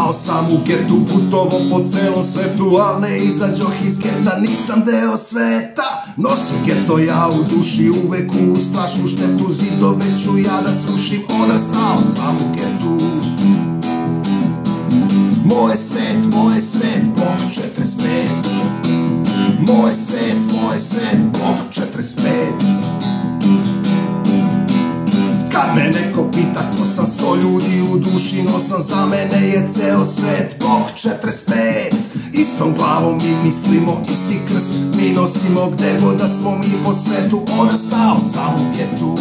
Odrastao sam u getu, putovo po celom svetu, al ne izađoh iz geta, nisam deo sveta. Nosim geto ja u duši, uvek u strašnu štetu, zidove ću ja da srušim. Odrastao sam u getu. Moj svet, Bog 45. Moj svet, Bog 45. Kad me neko pita ko sam, 100 ljudi u duši nosam, za mene je ceo svet Bog 45. Istom glavom mi mislimo, isti krst mi nosimo, gde god da smo mi po svetu. Odrastao sam u getu.